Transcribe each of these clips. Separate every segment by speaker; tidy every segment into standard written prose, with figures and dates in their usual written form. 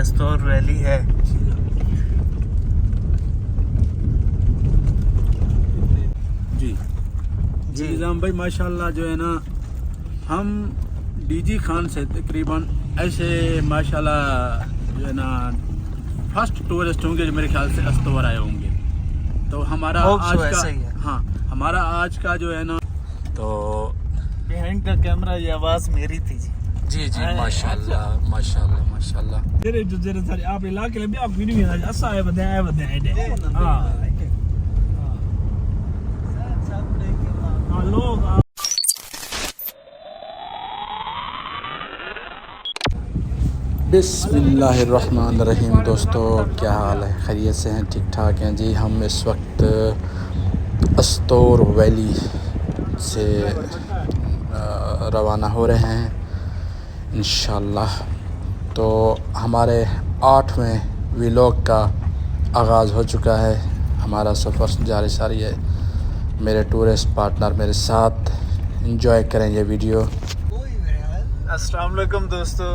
Speaker 1: Astore valley है।
Speaker 2: जी जी निज़ाम भाई माशाल्लाह जो है ना, हम डीजी खान से तकरीबन ऐसे माशाल्लाह जो है ना फर्स्ट टूरिस्ट होंगे जो मेरे ख्याल से अस्तौर आए होंगे। तो हमारा आज का हाँ हमारा आज का जो है ना, तो
Speaker 1: बिहाइंड का कैमरा ये आवाज़ मेरी थी
Speaker 2: जी जी माशाल्लाह माशाल्लाह माशाल्लाह।
Speaker 3: जेरे सारे आप इलाके में भी आप वीडियो में असा है बताए हां लोग
Speaker 2: बिस्मिल्लाहिर्रहमानिर्रहीम। दोस्तों क्या हाल है, खैरियत से हैं, ठीक ठाक हैं जी। हम इस वक्त अस्तौर वैली से रवाना हो रहे हैं इंशाल्लाह। तो हमारे 8वें व्लॉग का आगाज़ हो चुका है। हमारा सफ़र जारी सारी है। मेरे टूरिस्ट पार्टनर मेरे साथ, एंजॉय करें ये वीडियो।
Speaker 1: अस्सलाम वालेकुम दोस्तों,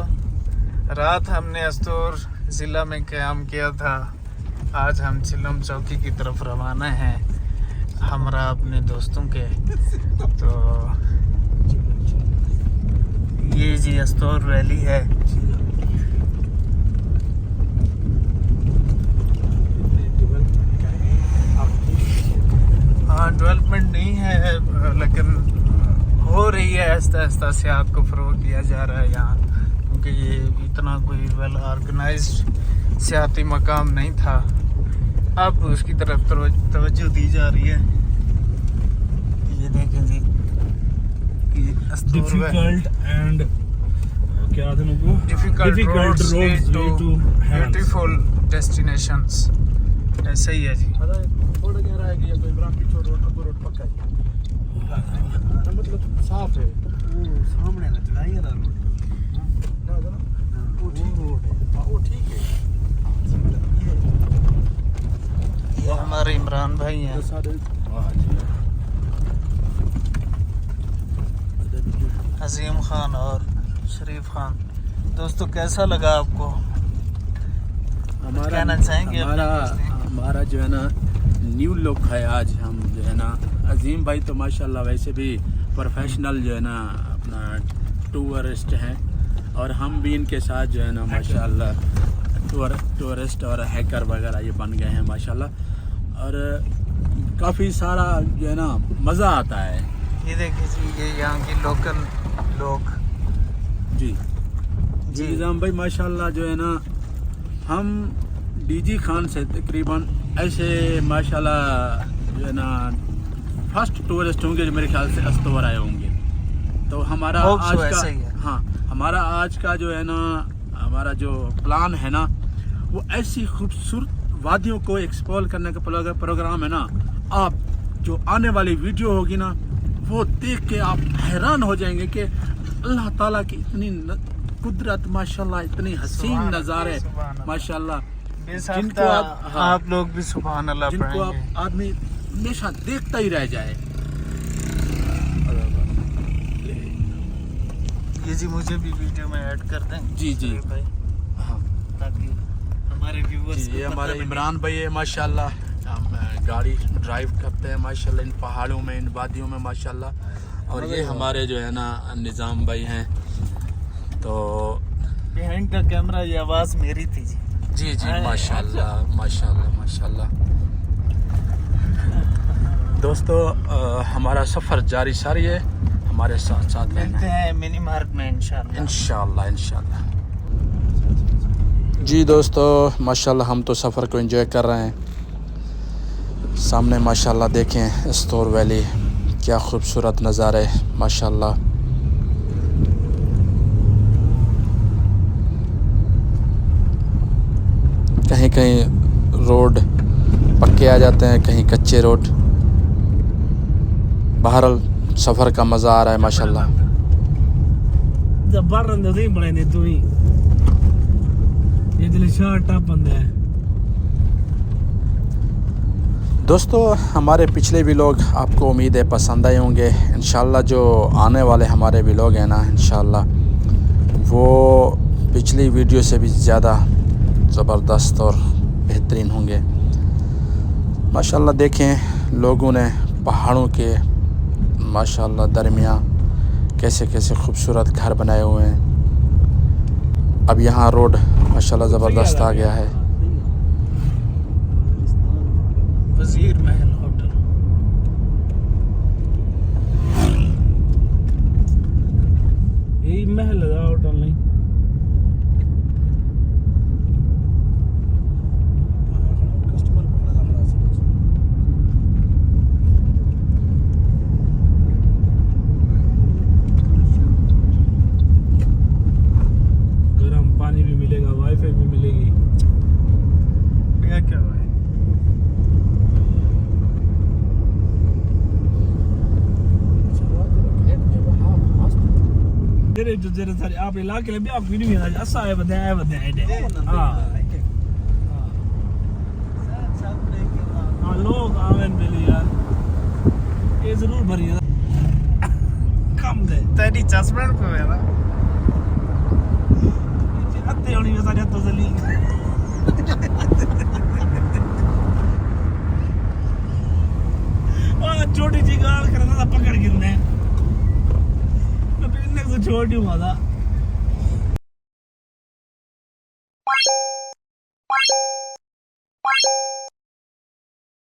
Speaker 1: रात हमने अस्तौर ज़िला में क़याम किया था। आज हम चिलम चौकी की तरफ रवाना हैं हमरा अपने दोस्तों के। तो ये जी अस्तौर वैली है। हाँ डेवलपमेंट नहीं है लेकिन हो रही है, आहिस्ता आहिस्ता सियाहत को फ़रोग़ दिया जा रहा है यहाँ, क्योंकि ये इतना कोई वेल ऑर्गेनाइज्ड सियाहती मकाम नहीं था। अब उसकी तरफ तवज्जो दी जा रही है। ये देखें जी,
Speaker 3: डिफिकल्ट एंड क्या था उनको
Speaker 1: difficult roads lead to beautiful destinations. ऐसा ही है जी।
Speaker 3: थोड़ा कह रहा है कि ये कोई इमरान पीछे रोड पक्का है, मतलब साफ है। वो सामने ना चढ़ाई वाला रोड ना वो ठीक रोड है। वो ठीक है।
Speaker 1: ये हमारे इमरान भाई हैं, अजीम खान और शरीफ खान। दोस्तों कैसा लगा आपको, कहना चाहेंगे?
Speaker 2: हमारा जो है ना न्यू लुक है आज। हम जो है ना, अजीम भाई तो माशाल्लाह वैसे भी प्रोफेशनल जो है ना अपना टूरिस्ट हैं, और हम भी इनके साथ जो है ना माशाल्लाह टूरिस्ट और हैकर वगैरह ये बन गए हैं माशाल्लाह। और काफ़ी सारा जो है ना मज़ा आता है।
Speaker 1: ये देखिए जी, ये यहाँ की लोकल लोग।
Speaker 2: जी जी निज़ाम भाई माशाल्लाह जो है ना, हम डीजी खान से तकरीबन ऐसे माशाल्लाह जो है ना फर्स्ट टूरिस्ट होंगे जो मेरे ख्याल से अस्तौर आए होंगे। तो हमारा आज का हाँ हमारा आज का जो है ना, हमारा जो प्लान है ना, वो ऐसी खूबसूरत वादियों को एक्सप्लोर करने का प्रोग्राम है ना। आप जो आने वाली वीडियो होगी ना, वो देख के आप हैरान हो जाएंगे कि अल्लाह ताला की इतनी कुदरत माशाल्लाह, इतनी हसीन नज़ारे माशाल्लाह, जिनको
Speaker 1: आप लोग भी सुभान अल्लाह
Speaker 2: जिनको आप आदमी हमेशा देखता ही रह जाए।
Speaker 1: ये जी मुझे भी वीडियो में ऐड कर दें।
Speaker 2: जी जी
Speaker 1: भाई,
Speaker 2: हाँ,
Speaker 1: ताकि हमारे व्यूअर्स
Speaker 2: ये हमारे इमरान भाई है माशाल्लाह। हम गाड़ी ड्राइव करते हैं माशाल्लाह इन पहाड़ों में, इन वादियों में माशाल्लाह। और ये हमारे जो है ना निज़ाम भाई हैं। तो
Speaker 1: बिहाइंड का कैमरा ये आवाज़ मेरी थी जी।
Speaker 2: जी जी माशाल्लाह माशाल्लाह माशाल्लाह। दोस्तों हमारा सफ़र जारी सारी है, हमारे साथ साथ
Speaker 1: मिलते हैं मिनी मार्ट में इंशाल्लाह
Speaker 2: इंशाल्लाह इंशाल्लाह। जी दोस्तों माशाल्लाह हम तो सफ़र को एंजॉय कर रहे हैं। सामने माशाल्लाह देखें अस्तौर वैली, क्या खूबसूरत नज़ारे माशाल्लाह। कहीं कहीं रोड पक्के आ जाते हैं, कहीं कच्चे रोड। बहरहाल सफ़र का मज़ा आ रहा है माशाल्लाह।
Speaker 3: जब बाहर रंदे तो ही बड़े ने तू ही ये दिल शॉट टप बंदे हैं।
Speaker 2: दोस्तों हमारे पिछले व्लॉग आपको उम्मीद है पसंद आए होंगे। इंशाल्लाह जो आने वाले हमारे व्लॉग हैं ना, इंशाल्लाह वो पिछली वीडियो से भी ज़्यादा ज़बरदस्त और बेहतरीन होंगे माशाल्लाह। देखें लोगों ने पहाड़ों के माशाल्लाह दरमियाँ कैसे कैसे खूबसूरत घर बनाए हुए हैं। अब यहाँ रोड माशाल्लाह ज़बरदस्त आ गया है।
Speaker 1: वजीर महल होटल।
Speaker 3: यही महल है होटल नहीं। गर्म पानी भी मिलेगा, वाईफाई भी मिलेगी।
Speaker 1: क्या हुआ है?
Speaker 3: तेरे सारे आप इलाके में भी आप भी नहीं है ऐसा है बताया हां हां लोग आवन मिले यार ये जरूर भरी है कम दे
Speaker 1: तेरी जजमेंट पे है ना।
Speaker 3: अत्ते होनी है सारे तो जली छोटी सी गाल करना पकड़ गिरने मैं पहले से छोटी हुआ था।